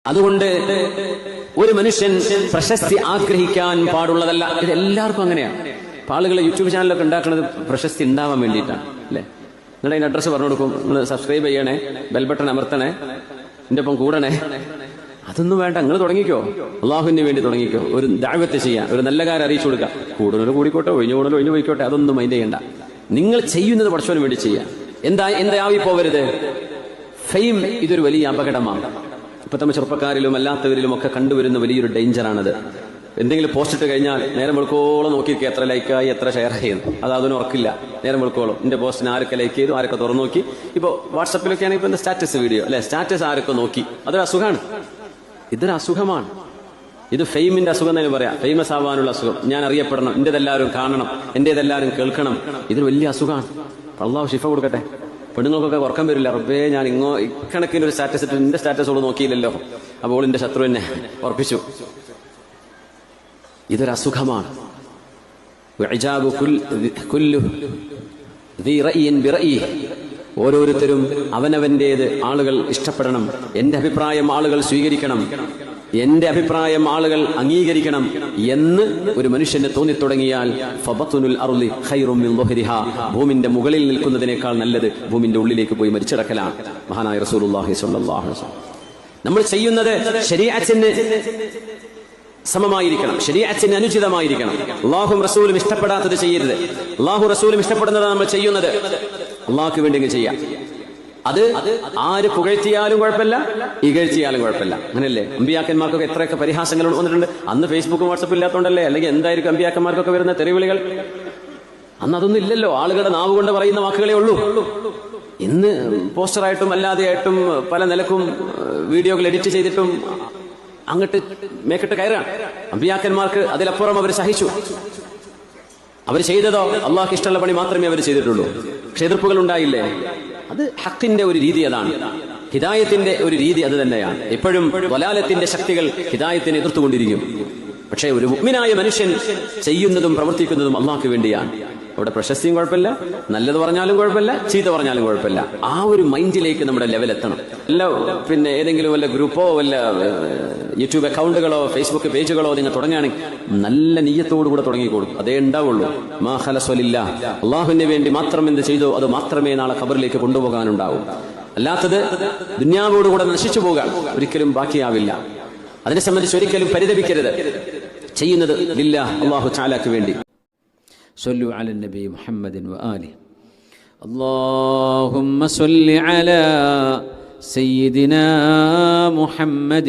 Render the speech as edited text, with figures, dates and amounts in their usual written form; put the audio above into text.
അതുകൊണ്ട് ഒരു മനുഷ്യൻ പ്രശസ്തി ആഗ്രഹിക്കാൻ പാടുള്ളതല്ല. ഇത് എല്ലാവർക്കും അങ്ങനെയാണ്. ആളുകൾ യൂട്യൂബ് ചാനലൊക്കെ ഉണ്ടാക്കുന്നത് പ്രശസ്തി ഉണ്ടാവാൻ വേണ്ടിയിട്ടാണ് അല്ലേ. നിങ്ങൾ അതിന്റെ അഡ്രസ്സ് പറഞ്ഞു കൊടുക്കും, നിങ്ങൾ സബ്സ്ക്രൈബ് ചെയ്യണേ, ബെൽ ബട്ടൺ അമർത്തണേ, എന്റെ ഒപ്പം കൂടണേ. അതൊന്നും വേണ്ട, നിങ്ങൾ തുടങ്ങിക്കോ, അള്ളാഹുവിന് വേണ്ടി തുടങ്ങിക്കോ. ഒരു ദഅവത്ത് ചെയ്യാൻ, ഒരു നല്ല കാര്യം അറിയിച്ചു കൊടുക്കുക. കൂടുതൽ കൂടിക്കോട്ടെ, ഒഴിഞ്ഞു പോയിക്കോട്ടെ, അതൊന്നും മൈൻഡ് ചെയ്യണ്ട. നിങ്ങൾ ചെയ്യുന്നത് പടച്ചവന് വേണ്ടി ചെയ്യാം. എന്തായി പോവരുത്. ഫെയിം ഇതൊരു വലിയ അപകടമാണ്. ഇപ്പൊ നമ്മൾ ചെറുപ്പക്കാരിലും അല്ലാത്തവരിലും ഒക്കെ കണ്ടുവരുന്ന വലിയൊരു ഡേഞ്ചറാണത്. എന്തെങ്കിലും പോസ്റ്റ് ഇട്ട് കഴിഞ്ഞാൽ നേരം വെളുക്കോളം നോക്കിയിരിക്കുക, എത്ര ലൈക്കായി, എത്ര ഷെയർ ചെയ്യുന്നു. അതൊന്നും ഉറക്കില്ല. നേരം വെളുക്കോളം എന്റെ പോസ്റ്റിന് ആരൊക്കെ ലൈക്ക് ചെയ്തു, ആരൊക്കെ തുറന്നു നോക്കി. ഇപ്പൊ വാട്സപ്പിലൊക്കെ ആണെങ്കിൽ ഇപ്പൊ സ്റ്റാറ്റസ് വീഡിയോ അല്ലെ, സ്റ്റാറ്റസ് ആരൊക്കെ നോക്കി. അതൊരു അസുഖമാണ്. ഇതൊരു അസുഖമാണ്. ഇത് ഫെയിമിന്റെ അസുഖം തന്നെ പറയാം. ഫേമസ് ആവാനുള്ള അസുഖം. ഞാൻ അറിയപ്പെടണം, എന്റേതെല്ലാവരും കാണണം, എന്റേതെല്ലാവരും കേൾക്കണം. ഇതൊരു വലിയ അസുഖമാണ്. അള്ളാഹു ശിഫ കൊടുക്കട്ടെ. പെണ്ണുങ്ങൾക്കൊക്കെ ഉറക്കം വരില്ല. റബ്ബേ, ഞാൻ ഇക്കണക്കിന് ഒരു സ്റ്റാറ്റസ് ഇട്ട് എന്റെ സ്റ്റാറ്റസ് ഓള് നോക്കിയില്ലല്ലോ, അപ്പോൾ എന്റെ ശത്രു എന്നെ ഉറപ്പിച്ചു. ഇതൊരു അസുഖമാണ്. ഓരോരുത്തരും അവനവന്റേത് ആളുകൾ ഇഷ്ടപ്പെടണം. എന്റെ അഭിപ്രായം ആളുകൾ സ്വീകരിക്കണം, എന്റെ അഭിപ്രായം ആളുകൾ അംഗീകരിക്കണം എന്ന് ഒരു മനുഷ്യന് തോന്നിത്തുടങ്ങിയാൽ ഭൂമിന്റെ മുകളിൽ നിൽക്കുന്നതിനേക്കാൾ നല്ലത് ഭൂമിന്റെ ഉള്ളിലേക്ക് പോയി മരിച്ചടക്കലാണ്. മഹാനായ റസൂലുള്ളാഹി സ്വല്ലല്ലാഹു അലൈഹി വസല്ലം നമ്മൾ ചെയ്യുന്നത് ശരീഅത്തിന് സമമായിരിക്കണം, ശരീഅത്തിന് അനുചിതമായിരിക്കണം. അള്ളാഹും റസൂലും ഇഷ്ടപ്പെടാത്തത് ചെയ്യരുത്. അള്ളാഹു റസൂലും ഇഷ്ടപ്പെടുന്നതാണ് നമ്മൾ ചെയ്യുന്നത്. അള്ളാഹുക്ക് വേണ്ടി ചെയ്യാം. അത് ആര് പുകഴ്ത്തിയാലും കുഴപ്പമില്ല, ഇകഴ്ത്തിയാലും കുഴപ്പമില്ല. അങ്ങനെയല്ലേ? അമ്പിയാക്കന്മാർക്കൊക്കെ എത്രയൊക്കെ പരിഹാസങ്ങൾ വന്നിട്ടുണ്ട്. അന്ന് ഫേസ്ബുക്കും വാട്സപ്പും ഇല്ലാത്തതുകൊണ്ടല്ലേ? അല്ലെങ്കിൽ എന്തായിരിക്കും അമ്പിയാക്കന്മാർക്കൊക്കെ വരുന്ന തെറിവിളികൾ? അന്ന് അതൊന്നും ഇല്ലല്ലോ. ആളുകളുടെ നാവ് കൊണ്ട് പറയുന്ന വാക്കുകളേ ഉള്ളൂ. ഇന്ന് പോസ്റ്ററായിട്ടും അല്ലാതെയായിട്ടും പല നിലക്കും വീഡിയോകൾ എഡിറ്റ് ചെയ്തിട്ടും അങ്ങോട്ട് മേക്കിട്ട് കയറാണ്. അമ്പിയാക്കന്മാർക്ക് അതിലപ്പുറം അവർ സഹിച്ചു. അവർ ചെയ്തതോ അള്ളാഹ്ക്ക് ഇഷ്ടമുള്ള പണി മാത്രമേ അവർ ചെയ്തിട്ടുള്ളൂ. പക്ഷെ എതിർപ്പുകൾ ഉണ്ടായില്ലേ? അത് ഹക്കിന്റെ ഒരു രീതി, അതാണ് ഹിദായത്തിന്റെ ഒരു രീതി. അത് തന്നെയാണ്. എപ്പോഴും വലാലത്തിന്റെ ശക്തികൾ ഹിദായത്തിനെ എതിർത്തുകൊണ്ടിരിക്കും. പക്ഷേ ഒരു മുഅ്മിനായ മനുഷ്യൻ ചെയ്യുന്നതും പ്രവർത്തിക്കുന്നതും അള്ളാഹ്ക്ക് വേണ്ടിയാണ്. അവിടെ പ്രശസ്തിയും കുഴപ്പമില്ല, നല്ലത് പറഞ്ഞാലും കുഴപ്പമില്ല, ചീത്ത പറഞ്ഞാലും കുഴപ്പമില്ല. ആ ഒരു മൈൻഡിലേക്ക് നമ്മുടെ ലെവൽ എത്തണം. അല്ല പിന്നെ ഏതെങ്കിലും വല്ല ഗ്രൂപ്പോ വല്ല യൂട്യൂബ് അക്കൗണ്ടുകളോ ഫേസ്ബുക്ക് പേജുകളോ നിങ്ങൾ തുടങ്ങുകയാണെങ്കിൽ നല്ല നിയ്യത്തോടുകൂടെ തുടങ്ങിക്കോളും. അതേ ഉണ്ടാവുള്ളൂ. മാ ഖലസ്വലില്ലാ, അള്ളാഹുവിന് വേണ്ടി മാത്രം എന്ത് ചെയ്തോ അത് മാത്രമേ നാളെ ഖബറിലേക്ക് കൊണ്ടുപോകാനുണ്ടാവും. അല്ലാത്തത് ദുന്യാവോടുകൂടെ നശിച്ചു പോകാൻ ഒരിക്കലും ബാക്കിയാവില്ല. അതിനെ സംബന്ധിച്ച് ഒരിക്കലും പരിതപിക്കരുത്. ചെയ്യുന്നത് ലില്ലാഹ്, അല്ലാഹു തആലക്ക് വേണ്ടി. صلوا على النبي محمد وآله. اللهم صل على سيدنا محمد.